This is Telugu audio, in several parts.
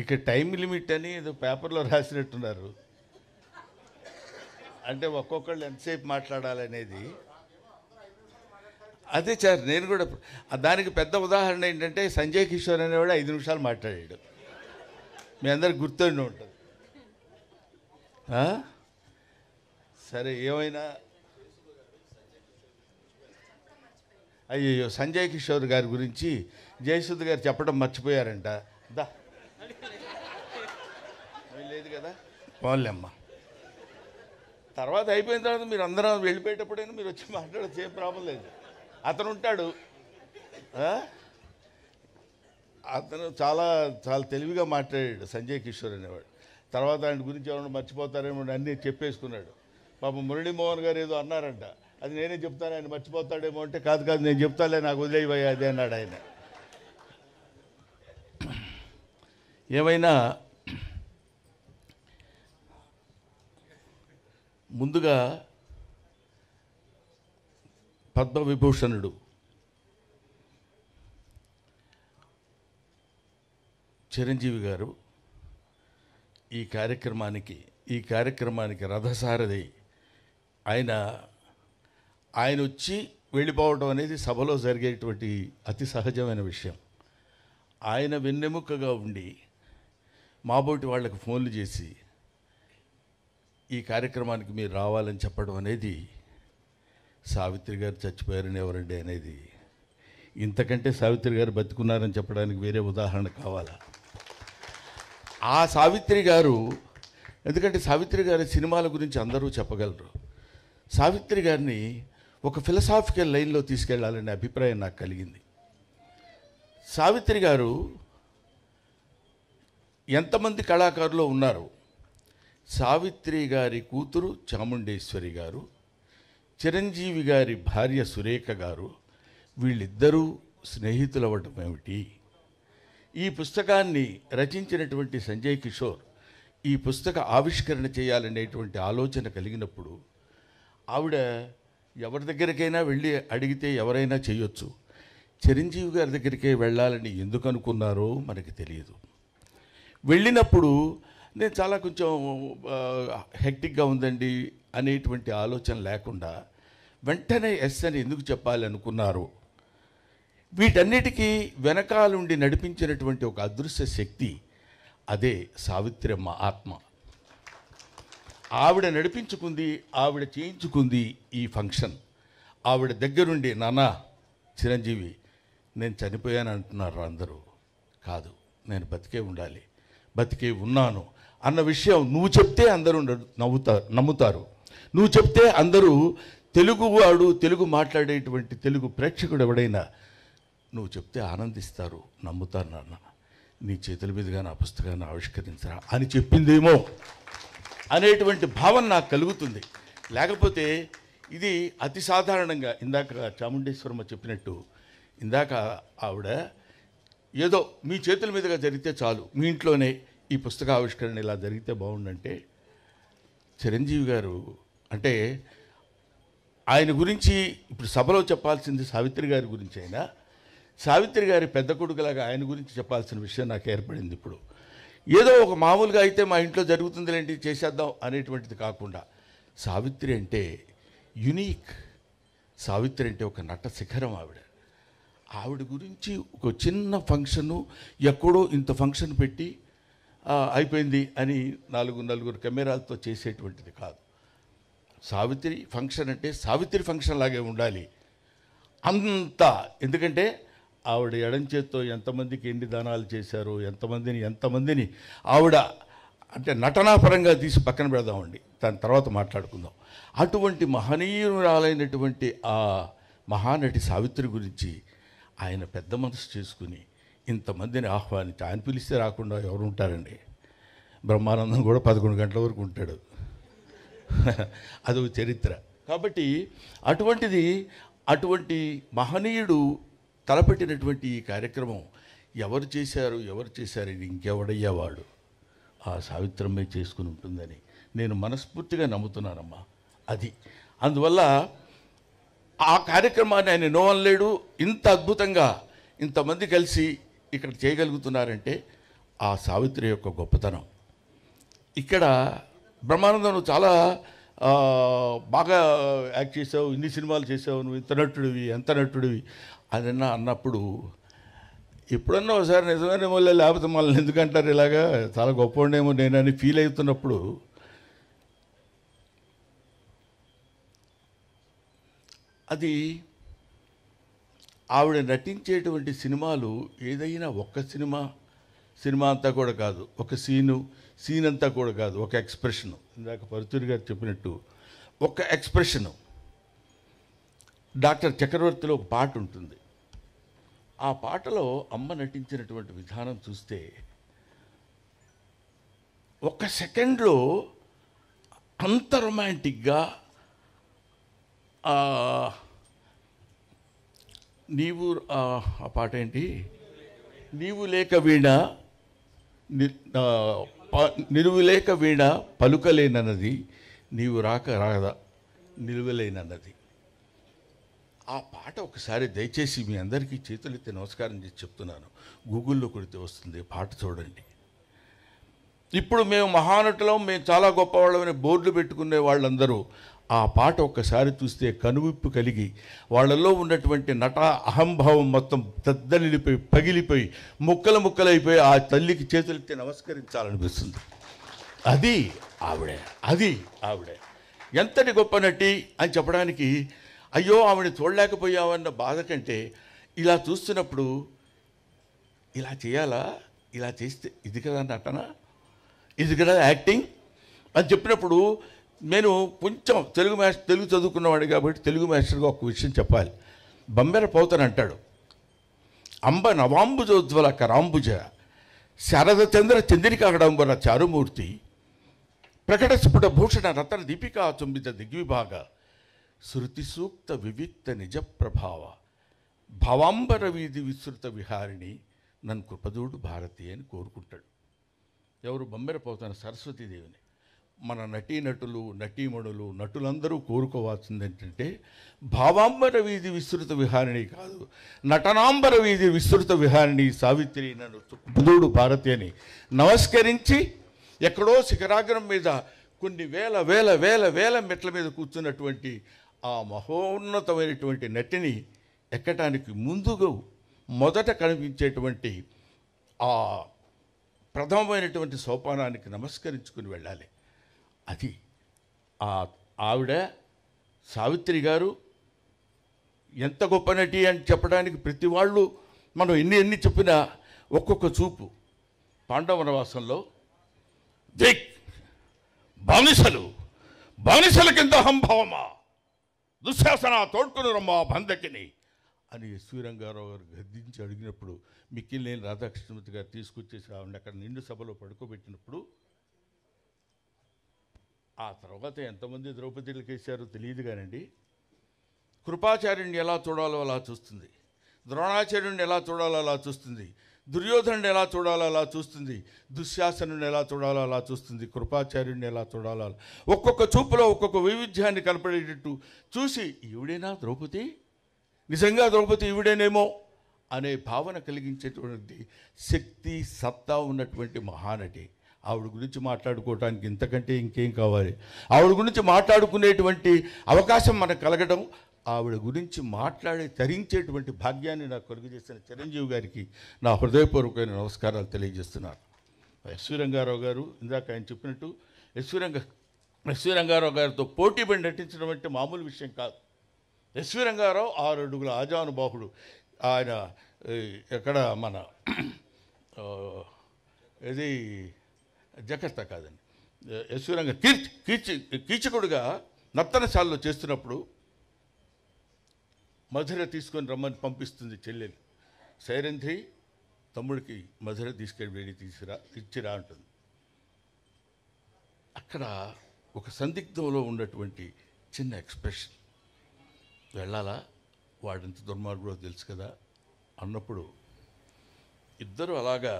ఇక టైం లిమిట్ అని ఏదో పేపర్లో రాసినట్టున్నారు. అంటే ఒక్కొక్కళ్ళు ఎంతసేపు మాట్లాడాలనేది. అదే సార్, నేను కూడా దానికి పెద్ద ఉదాహరణ ఏంటంటే సంజయ్ కిషోర్ అనేవాడు 5 నిమిషాలు మాట్లాడాడు. మీ అందరికి గుర్తుండి ఉంటుంది. సరే, ఏమైనా అయ్యో సంజయ్ కిషోర్ గారి గురించి జయసుధ గారు చెప్పడం మర్చిపోయారంట. లేదు కదా, పోన్లేమ్మా. తర్వాత అయిపోయిన తర్వాత మీరు అందరం వెళ్ళిపోయేటప్పుడైనా మీరు వచ్చి మాట్లాడచ్చు, ఏం ప్రాబ్లం లేదు. అతను ఉంటాడు, అతను చాలా చాలా తెలివిగా మాట్లాడాడు సంజయ్ కిషోర్ అనేవాడు. తర్వాత ఆయన గురించి ఎవరైనా మర్చిపోతారేమో అన్నీ చెప్పేసుకున్నాడు. పాపం మురళీమోహన్ గారు ఏదో అన్నారంట, అది నేనే చెప్తాను, ఆయన మర్చిపోతాడేమో అంటే, కాదు కాదు నేను చెప్తాలే, నాకు వదిలేయబోయా అదే అన్నాడు ఆయన. ఏమైనా ముందుగా పద్మవిభూషణుడు చిరంజీవి గారు ఈ కార్యక్రమానికి రథసారథి. ఆయన వచ్చి వెళ్ళిపోవడం అనేది సభలో జరిగేటువంటి అతి సహజమైన విషయం. ఆయన వెన్నెముకగా ఉండి మాబోటి వాళ్ళకి ఫోన్లు చేసి ఈ కార్యక్రమానికి మీరు రావాలని చెప్పడం అనేది, సావిత్రి గారు చచ్చిపోయారని ఎవరండి అనేది, ఇంతకంటే సావిత్రి గారు బతుకున్నారని చెప్పడానికి వేరే ఉదాహరణ కావాలా? ఆ సావిత్రి గారు, ఎందుకంటే సావిత్రి గారి సినిమాల గురించి అందరూ చెప్పగలరు. సావిత్రి గారిని ఒక ఫిలసాఫికల్ లైన్లో తీసుకెళ్లాలనే అభిప్రాయం నాకు కలిగింది. సావిత్రి గారు ఎంతమంది కళాకారులు ఉన్నారు? సావిత్రి గారి కూతురు చాముండేశ్వరి గారు, చిరంజీవి గారి భార్య సురేఖ గారు, వీళ్ళిద్దరూ స్నేహితులవ్వటం ఏమిటి? ఈ పుస్తకాన్ని రచించినటువంటి సంజయ్ కిషోర్ ఈ పుస్తక ఆవిష్కరణ చేయాలనేటువంటి ఆలోచన కలిగినప్పుడు ఆవిడ ఎవరి దగ్గరికైనా వెళ్ళి అడిగితే ఎవరైనా చేయొచ్చు. చిరంజీవి గారి దగ్గరికే వెళ్ళాలని ఎందుకు అనుకున్నారో మనకి తెలియదు. వెళ్ళినప్పుడు నేను చాలా కొంచెం హెక్టిక్గా ఉందండి అనేటువంటి ఆలోచన లేకుండా వెంటనే ఎస్ అని ఎందుకు చెప్పాలి అనుకున్నారు? వీటన్నిటికీ వెనకాలుండి నడిపించినటువంటి ఒక అదృశ్య శక్తి, అదే సావిత్రమ్మ ఆత్మ. ఆవిడ నడిపించుకుంది, ఆవిడ చేయించుకుంది ఈ ఫంక్షన్. ఆవిడ దగ్గరుండి, నాన్న చిరంజీవి నేను చనిపోయాను అంటున్నారు అందరూ. కాదు, నేను బతికే ఉండాలి, బతికే ఉన్నాను అన్న విషయం నువ్వు చెప్తే అందరూ నమ్ముతారు. నువ్వు చెప్తే అందరూ, తెలుగువాడు, తెలుగు మాట్లాడేటువంటి తెలుగు ప్రేక్షకుడు ఎవడైనా నువ్వు చెప్తే ఆనందిస్తారు, నమ్ముతారు. నాన్న నీ చేతుల మీదుగా నా పుస్తకాన్ని ఆవిష్కరించరా అని చెప్పిందేమో అనేటువంటి భావన నాకు కలుగుతుంది. లేకపోతే ఇది అతి సాధారణంగా ఇందాక చాముండేశ్వరమ్మ చెప్పినట్టు, ఇందాక ఆవిడ ఏదో మీ చేతుల మీదుగా జరిగితే చాలు, మీ ఇంట్లోనే ఈ పుస్తక ఆవిష్కరణ ఇలా జరిగితే బాగుండంటే, చిరంజీవి గారు అంటే ఆయన గురించి ఇప్పుడు సభలో చెప్పాల్సింది సావిత్రి గారి గురించి అయినా, సావిత్రి గారి పెద్ద కొడుకులాగా ఆయన గురించి చెప్పాల్సిన విషయం నాకు ఏర్పడింది. ఇప్పుడు ఏదో ఒక మామూలుగా అయితే మా ఇంట్లో జరుగుతుందిలేంటి చేసేద్దాం అనేటువంటిది కాకుండా, సావిత్రి అంటే యునీక్. సావిత్రి అంటే ఒక నట శిఖరం. ఆవిడ గురించి ఒక చిన్న ఫంక్షను ఎక్కడో ఇంత ఫంక్షన్ పెట్టి అయిపోయింది అని నలుగురు కెమెరాలతో చేసేటువంటిది కాదు. సావిత్రి ఫంక్షన్ అంటే సావిత్రి ఫంక్షన్ లాగే ఉండాలి అంతా. ఎందుకంటే ఆవిడ ఎడం చేత్తో ఎంతమందికి ఎన్ని దానాలు చేశారో, ఎంతమందిని ఆవిడ అంటే నటనాపరంగా తీసి పక్కన పెడదామండి, దాని తర్వాత మాట్లాడుకుందాం. అటువంటి మహనీయురాలైనటువంటి ఆ మహానటి సావిత్రి గురించి ఆయన పెద్ద మనసు చేసుకుని ఇంతమందిని ఆహ్వానించి, ఆయన పిలిస్తే రాకుండా ఎవరు ఉంటారండి? బ్రహ్మానందం కూడా 11 గంటల వరకు ఉంటాడు, అదొక చరిత్ర. కాబట్టి అటువంటి మహనీయుడు తలపెట్టినటువంటి ఈ కార్యక్రమం ఎవరు చేశారు ఇది ఇంకెవడయ్యేవాడు? ఆ సావిత్రమ్మే చేసుకుని ఉంటుందని నేను మనస్ఫూర్తిగా నమ్ముతున్నానమ్మా. అది అందువల్ల ఆ కార్యక్రమాన్ని ఆయన నో అనలేడు. ఇంత అద్భుతంగా ఇంతమంది కలిసి ఇక్కడ చేయగలుగుతున్నారంటే ఆ సావిత్రి యొక్క గొప్పతనం. ఇక్కడ బ్రహ్మానందం నువ్వు చాలా బాగా యాక్ట్ చేసావు, ఇన్ని సినిమాలు చేసావు, నువ్వు ఇంత నటుడివి ఎంత నటుడివి అని అన్నప్పుడు ఎప్పుడన్నా ఒకసారి నిజమైన మళ్ళీ లేకపోతే మళ్ళీ ఎందుకంటారు ఇలాగా చాలా గొప్పవాడేమో నేనని ఫీల్ అవుతున్నప్పుడు అది ఆవిడ నటించేటువంటి సినిమాలు ఏదైనా ఒక్క సినిమా అంతా కూడా కాదు, ఒక సీన్ అంతా కూడా కాదు, ఒక ఎక్స్ప్రెషను. ఇందాక పరుచూరి గారు చెప్పినట్టు ఒక ఎక్స్ప్రెషను. డాక్టర్ చక్రవర్తిలో ఒక పాట ఉంటుంది. ఆ పాటలో అమ్మ నటించినటువంటి విధానం చూస్తే ఒక్క సెకండ్లో అంత రొమాంటిక్గా నీవు ఆ పాట ఏంటి, నీవు లేక వీణ నిలువు లేక వీణ పలుకలేనన్నది, నీవు రాదా నిలువలేనన్నది. ఆ పాట ఒకసారి దయచేసి మీ అందరికీ చేతులెత్తి నమస్కారం చేసి చెప్తున్నాను, గూగుల్లో కొడితే వస్తుంది, పాట చూడండి. ఇప్పుడు మేము మహానటులం, మేము చాలా గొప్పవాళ్ళమని బోర్డులు పెట్టుకునే వాళ్ళందరూ ఆ పాట ఒక్కసారి చూస్తే కనువిప్పు కలిగి వాళ్ళల్లో ఉన్నటువంటి నట అహంభావం మొత్తం దద్దలిపోయి పగిలిపోయి ముక్కలైపోయి ఆ తల్లికి చేతులెత్తి నమస్కరించాలనిపిస్తుంది. అది ఆవిడే ఎంతటి గొప్ప నటి అని చెప్పడానికి, అయ్యో ఆవిడ చూడలేకపోయామన్న బాధ కంటే ఇలా చూస్తున్నప్పుడు ఇలా చేయాలా, ఇలా చేస్తే ఇది కదా నటన, ఇది కదా యాక్టింగ్ అని చెప్పినప్పుడు నేను కొంచెం తెలుగు చదువుకున్నవాడు కాబట్టి తెలుగు మాస్టర్గా ఒక విషయం చెప్పాలి. బంబెర పోతన అంటాడు, అంబ నవాంబుజోజ్వల కరాంబుజ శారద చంద్ర చంద్రికాగడంబర చారుమూర్తి ప్రకట స్ఫుట భూషణ రతన దీపికా చుంబిత దిగ్విభాగ శృతి సూక్త వివిక్త నిజ ప్రభావ భవాంబర వీధి విస్తృత విహారిణి నన్ను కృపదూడు భారతి అని కోరుకుంటాడు. ఎవరు? బంబెర పోతన సరస్వతీదేవిని. మన నటీనటులు నటీమణులు నటులందరూ కోరుకోవాల్సింది ఏంటంటే భావాంబర వీధి విస్తృత విహారిణి కాదు, నటనాంబర వీధి విస్తృత విహారిణి సావిత్రి నన్ను కృపదూడు భారతి అని నమస్కరించి ఎక్కడో శిఖరాగ్రం మీద కొన్ని వేల మెట్ల మీద కూర్చున్నటువంటి ఆ మహోన్నతమైనటువంటి నటిని ఎక్కటానికి ముందుగా మొదట కనిపించేటువంటి ఆ ప్రథమమైనటువంటి సోపానానికి నమస్కరించుకుని వెళ్ళాలి. అది ఆవిడ సావిత్రి గారు ఎంత గొప్ప నటి అని చెప్పడానికి ప్రతి వాళ్ళు మనం ఎన్ని చెప్పినా ఒక్కొక్క చూపు. పాండవనవాసంలో దిక్ బానిసల కింద అహంభావమా దుశ్శాసన తోడ్కొని రమ్మా బంధకిని అని ఎస్వి రంగారావు గారు గద్దించి అడిగినప్పుడు మిక్కిలినేని రాధాకృష్ణమూర్తి గారు తీసుకొచ్చేసి ఆవిడ అక్కడ నిండు సభలో పడుకోబెట్టినప్పుడు ఆ తర్వాత ఎంతమంది ద్రౌపదీలకు వేశారో తెలియదు కానండి, కృపాచార్యుడిని ఎలా చూడాలో అలా చూస్తుంది, ద్రోణాచార్యుడిని ఎలా చూడాలో అలా చూస్తుంది, దుర్యోధనుడిని ఎలా చూడాలో అలా చూస్తుంది, దుశ్శాసనుడిని ఎలా చూడాలో అలా చూస్తుంది, కృపాచార్యుడిని ఎలా చూడాలో అలా ఒక్కొక్క చూపులో ఒక్కొక్క వైవిధ్యాన్ని కనపడేటట్టు చూసి ఈవిడేనా ద్రౌపది, నిజంగా ద్రౌపది ఈవిడేనేమో అనే భావన కలిగించేటువంటి శక్తి సత్తా ఉన్నటువంటి మహానటి. ఆవిడ గురించి మాట్లాడుకోవడానికి ఇంతకంటే ఇంకేం కావాలి? ఆవిడ గురించి మాట్లాడుకునేటువంటి అవకాశం మనకు కలగడం, ఆవిడ గురించి తరించేటువంటి భాగ్యాన్ని నాకు కలుగజేసిన చిరంజీవి గారికి నా హృదయపూర్వకమైన నమస్కారాలు తెలియజేస్తున్నాను. ఎస్వి రంగారావు గారు ఇందాక ఆయన చెప్పినట్టు ఎస్వి రంగారావు గారితో పోటీపడి నటించడం అంటే మామూలు విషయం కాదు. ఎస్వి రంగారావు 6 అడుగుల ఆజానుబాహుడు. ఆయన ఎక్కడ మన ఇది జకర్తా కాదండి, ఎస్వి రంగ కీచకుడుగా నర్తనశాలలో చేస్తున్నప్పుడు మధుర తీసుకొని రమ్మని పంపిస్తుంది చెల్లెలు. సైరంధ్రి తమ్ముడికి మధుర తీసుకెళ్ళి ఇచ్చిరా అంటుంది. అక్కడ ఒక సందిగ్ధంలో ఉన్నటువంటి చిన్న ఎక్స్ప్రెషన్, వెళ్ళాలా వాడింత దుర్మార్గుడో తెలుసు కదా అన్నప్పుడు ఇద్దరు అలాగా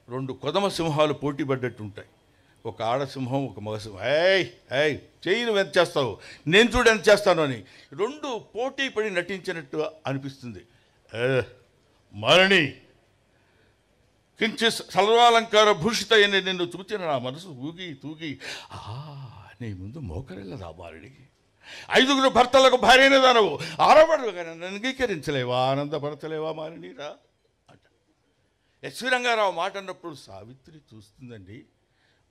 2 కొదమ సింహాలు పోటీ పడ్డట్టు ఉంటాయి. ఒక ఆడసింహం, ఒక మగసింహం. ఏయ్ చెయ్యి నువ్వు ఎంత చేస్తావు, నేను చూడు ఎంత చేస్తాను అని 2 పోటీ పడి నటించినట్టు అనిపిస్తుంది. మరణి కించిత్ సర్వాలంకార భూషిత అయిన నిన్ను చూచిన నా మనసు ఊగి తూగి నీ ముందు మోకరిల్లదా బాలుడికి 5 భర్తలకు భార్యనే దానవు 6 నన్ను అంగీకరించలేవా ఆనందపరచలేవా మాలినీరా అంట. ఎస్వి రంగారావు మాట అన్నప్పుడు సావిత్రి చూస్తుందండి,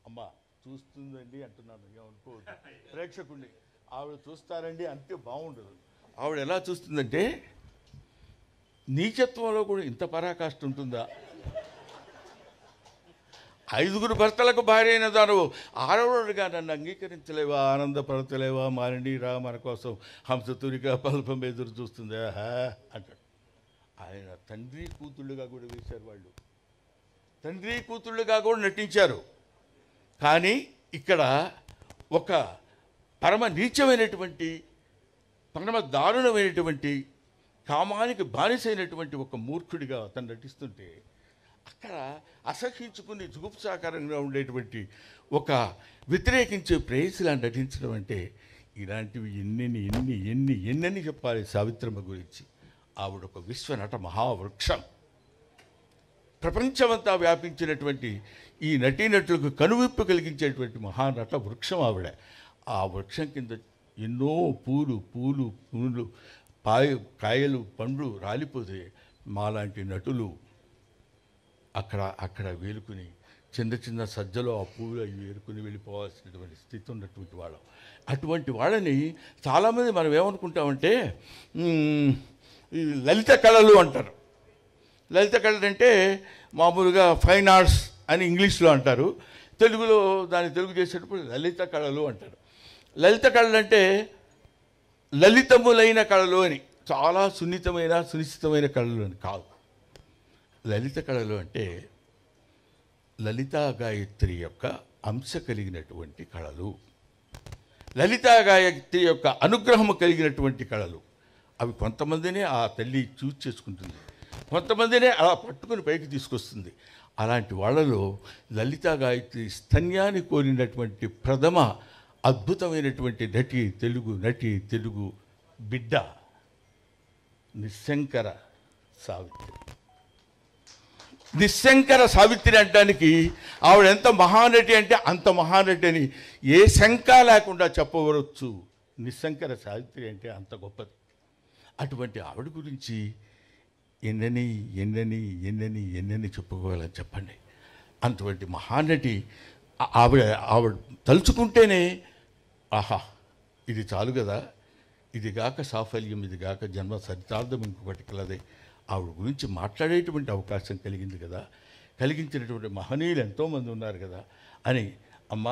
అమ్మ చూస్తుందండి అంటున్నాను, ఏమనుకోవద్దు ప్రేక్షకుడిని. ఆవిడ చూస్తారండి అంతే బాగుండదు. ఆవిడ ఎలా చూస్తుందంటే, నీచత్వంలో కూడా ఇంత పరాకాష్ఠ ఉంటుందా? 5 భర్తలకు భార్య అయిన దాను 6వగా నన్ను అంగీకరించలేవా ఆనందపడతలేవా మాలినీరా మన కోసం హంసతూరిగా పల్పం ఎదురు చూస్తుందా అంటాడు. ఆయన తండ్రి కూతుళ్ళుగా కూడా వేశారు, వాళ్ళు తండ్రి కూతుళ్ళుగా కూడా నటించారు. కానీ ఇక్కడ ఒక పరమ నీచమైనటువంటి పరమ దారుణమైనటువంటి కామానికి బానిసైనటువంటి ఒక మూర్ఖుడిగా అతను నటిస్తుంటే, అక్కడ అసహించుకుని జుగుప్సాకరంగా ఉండేటువంటి ఒక వ్యతిరేకించే ప్రేయసిలా నటించడం అంటే, ఇలాంటివి ఎన్నెన్ని చెప్పాలి సావిత్రమ్మ గురించి. ఆవిడ ఒక విశ్వనట మహావృక్షం, ప్రపంచమంతా వ్యాపించినటువంటి ఈ నటీనటులకు కనువిప్పు కలిగించేటువంటి మహానట వృక్షం ఆవిడ. ఆ వృక్షం కింద ఎన్నో పూలు కాయలు పండ్లు రాలిపోతే మాలాంటి నటులు అక్కడ వేలుకుని చిన్న సజ్జలో ఆ పూలు అవి వేరుకుని వెళ్ళిపోవాల్సినటువంటి స్థితి ఉన్నటువంటి వాళ్ళం. అటువంటి వాళ్ళని చాలామంది మనం ఏమనుకుంటామంటే ఈ లలిత కళలు అంటారు. లలిత కళలు అంటే మామూలుగా ఫైన్ ఆర్ట్స్ అని ఇంగ్లీష్లో అంటారు, తెలుగులో దాన్ని తెలుగు చేసేటప్పుడు లలిత కళలు అంటారు. లలిత కళలు అంటే లలితములైన కళలు అని, చాలా సునిశ్చితమైన కళలు అని కాదు. లలిత కళలు అంటే లలితా గాయత్రి యొక్క అంశ కలిగినటువంటి కళలు, లలితా గాయత్రి యొక్క అనుగ్రహము కలిగినటువంటి కళలు. అవి కొంతమందినే ఆ తల్లి చూస్ చేసుకుంటుంది, కొంతమందినే అలా పట్టుకుని పైకి తీసుకొస్తుంది. అలాంటి వాళ్ళలో లలితా గాయత్రి స్తన్యాన్ని కోరినటువంటి ప్రథమ అద్భుతమైనటువంటి తెలుగు బిడ్డ నిశంకర సావిత్రి. నిశంకర సావిత్రి అంటానికి ఆవిడ ఎంత మహానటి అంటే అంత మహానటి అని ఏ శంక లేకుండా చెప్పవచ్చు. నిశంకర సావిత్రి అంటే అంత గొప్పది. అటువంటి ఆవిడ గురించి ఎన్నెన్ని చెప్పుకోవాలని చెప్పండి. అటువంటి మహానటి ఆవిడ తలుచుకుంటేనే ఆహా ఇది చాలు కదా, ఇది గాక సాఫల్యం, ఇది గాక జన్మ సరితార్థం ఇంకొకటి కలదే. ఆవిడ గురించి మాట్లాడేటువంటి అవకాశం కలిగింది కదా, కలిగించినటువంటి మహనీయులు ఎంతోమంది ఉన్నారు కదా అని. అమ్మ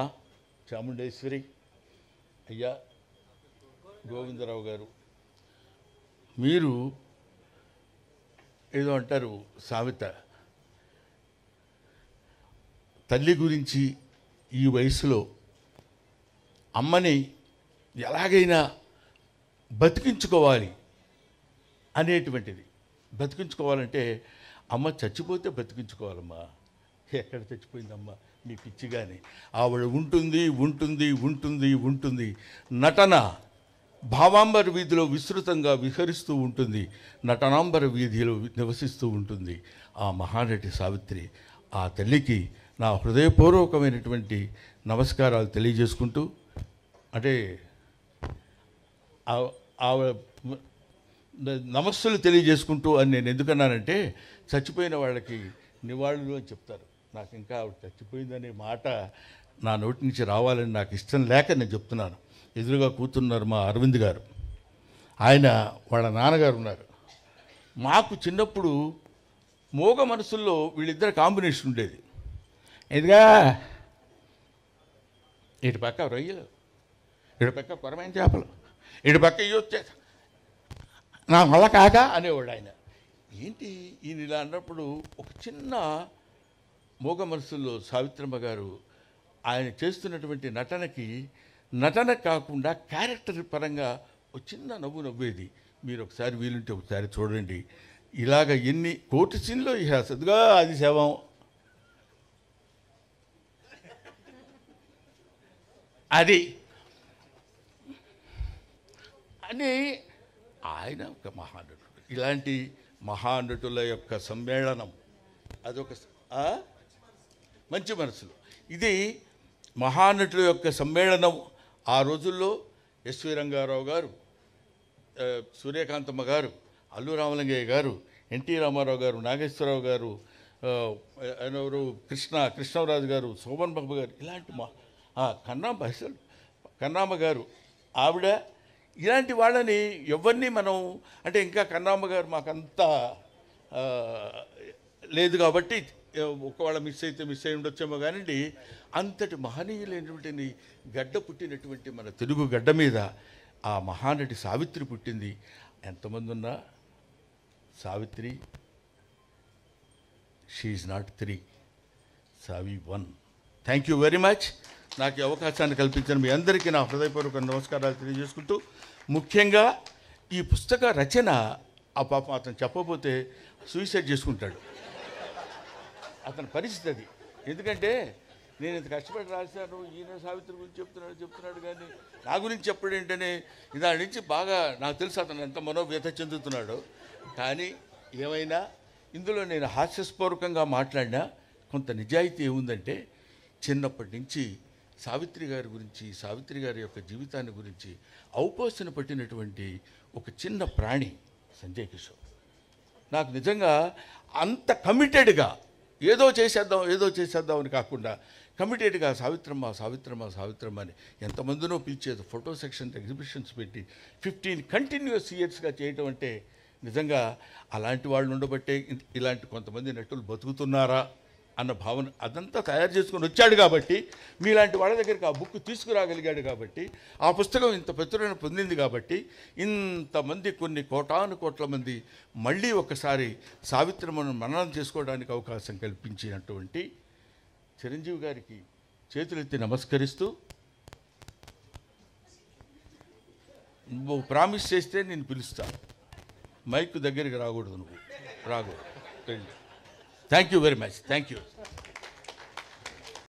చాముండేశ్వరి, అయ్యా గోవిందరావు గారు, మీరు ఏదో అంటారు సావిత, తల్లి గురించి ఈ వయసులో అమ్మని ఎలాగైనా బతికించుకోవాలి అనేటువంటిది. బతికించుకోవాలంటే అమ్మ చచ్చిపోతే బతికించుకోవాలమ్మా. ఎక్కడ చచ్చిపోయిందమ్మా మీ పిచ్చిగాని. ఆవిడ ఉంటుంది. నటన భావాంబర వీధిలో విస్తృతంగా విహరిస్తూ ఉంటుంది, నటనాంబర వీధిలో నివసిస్తూ ఉంటుంది ఆ మహానటి సావిత్రి. ఆ తల్లికి నా హృదయపూర్వకమైనటువంటి నమస్కారాలు తెలియజేసుకుంటూ, అంటే నమస్సులు తెలియజేసుకుంటూ అని నేను ఎందుకన్నానంటే, చచ్చిపోయిన వాళ్ళకి నివాళులు అని చెప్తారు. నాకు ఇంకా ఆవిడ చచ్చిపోయిందనే మాట నా నోటి నుంచి రావాలని నాకు ఇష్టం లేక నేను చెప్తున్నాను. ఎదురుగా కూతున్నారు మా అరవింద్ గారు, ఆయన వాళ్ళ నాన్నగారు ఉన్నారు. మాకు చిన్నప్పుడు మోగ మనసుల్లో వీళ్ళిద్దరు కాంబినేషన్ ఉండేది. ఇదిగా ఇటు పక్క రొయ్యలు, ఇటు పక్క కొరమైన చేపలు, ఇటు పక్క ఇవి వచ్చే నా వల్ల కాక అనేవాడు ఆయన. ఏంటి ఈయన ఇలా అన్నప్పుడు ఒక చిన్న మోగ మనసుల్లో సావిత్రమ్మ గారు ఆయన చేస్తున్నటువంటి నటన కాకుండా క్యారెక్టర్ పరంగా ఒక చిన్న నవ్వేది. మీరు ఒకసారి వీలుంటే ఒకసారి చూడండి. ఇలాగ ఎన్ని కోటి సీన్లో సద్గా అది శవం అది అని ఆయన ఒక మహానటుడు. ఇలాంటి మహానటుల యొక్క సమ్మేళనం అదొక మంచి మనసులు. ఇది మహానటుల యొక్క సమ్మేళనం. ఆ రోజుల్లో ఎస్వి రంగారావు గారు, సూర్యకాంతమ్మ గారు, అల్లు రామలింగయ్య గారు, ఎన్టీ రామారావు గారు, నాగేశ్వరరావు గారు, ఎవరు కృష్ణరాజు గారు, శోభన్ బాబు గారు, ఇలాంటి కన్నామ్మ గారు, ఆవిడ, ఇలాంటి వాళ్ళని ఎవరిని మనం అంటే ఇంకా కన్నామ్మ గారు మాకంతా లేదు కాబట్టి ఒకవేళ మిస్ అయి ఉండొచ్చేమో కానివ్వండి. అంతటి మహనీయులైనటువంటి గడ్డ పుట్టినటువంటి మన తెలుగు గడ్డ మీద ఆ మహానటి సావిత్రి పుట్టింది. ఎంతమంది ఉన్నా Savitri, she is not 3, Savi 1. Thank you very much. నాకు ఈ అవకాశాన్ని కల్పించిన మీ అందరికీ నా హృదయపూర్వక నమస్కారాలు తెలియజేసుకుంటూ, ముఖ్యంగా ఈ పుస్తక రచన ఆ పాపం అతను చెప్పబోతే సూసైడ్ చేసుకుంటాడు. అతని పరిస్థితి అది. ఎందుకంటే నేను ఇంత కష్టపడి రాశాను, ఈయన సావిత్రి గురించి చెప్తున్నాడు కానీ నా గురించి చెప్పడం ఏంటనే దాని నుంచి బాగా నాకు తెలుసు అతను ఎంత మనోవ్యత చెందుతున్నాడో. కానీ ఏమైనా ఇందులో నేను హాస్యస్పూర్వకంగా మాట్లాడినా కొంత నిజాయితీ ఏముందంటే, చిన్నప్పటి నుంచి సావిత్రి గారి గురించి, సావిత్రి గారి యొక్క జీవితాన్ని గురించి ఔపోసన పట్టినటువంటి ఒక చిన్న ప్రాణి సంజయ్ కిషోర్. నాకు నిజంగా అంత కమిటెడ్గా ఏదో చేసేద్దాం అని కాకుండా కమిటెడ్గా సావిత్రమ్మ అని ఎంతమందినో పిలిచేది, ఫోటో సెక్షన్ ఎగ్జిబిషన్స్ పెట్టి 15 కంటిన్యూస్ ఇయర్స్గా చేయటం అంటే నిజంగా అలాంటి వాళ్ళు ఉండబట్టే ఇలాంటి కొంతమంది నటులు బతుకుతున్నారా అన్న భావన అదంతా తయారు చేసుకొని వచ్చాడు కాబట్టి, మీలాంటి వాళ్ళ దగ్గరికి ఆ బుక్ తీసుకురాగలిగాడు కాబట్టి, ఆ పుస్తకం ఇంత ప్రచురణ పొందింది కాబట్టి, ఇంతమంది కొన్ని కోట్ల మంది మళ్ళీ ఒకసారి సావిత్రమ్మను మననం చేసుకోవడానికి అవకాశం కల్పించినటువంటి చిరంజీవి గారికి చేతులెత్తి నమస్కరిస్తూ, నువ్వు ప్రామిస్ చేస్తే నేను పిలుస్తాను, మైక్ దగ్గరికి రాకూడదు, నువ్వు రాకూడదు. Thank you very much. Thank you.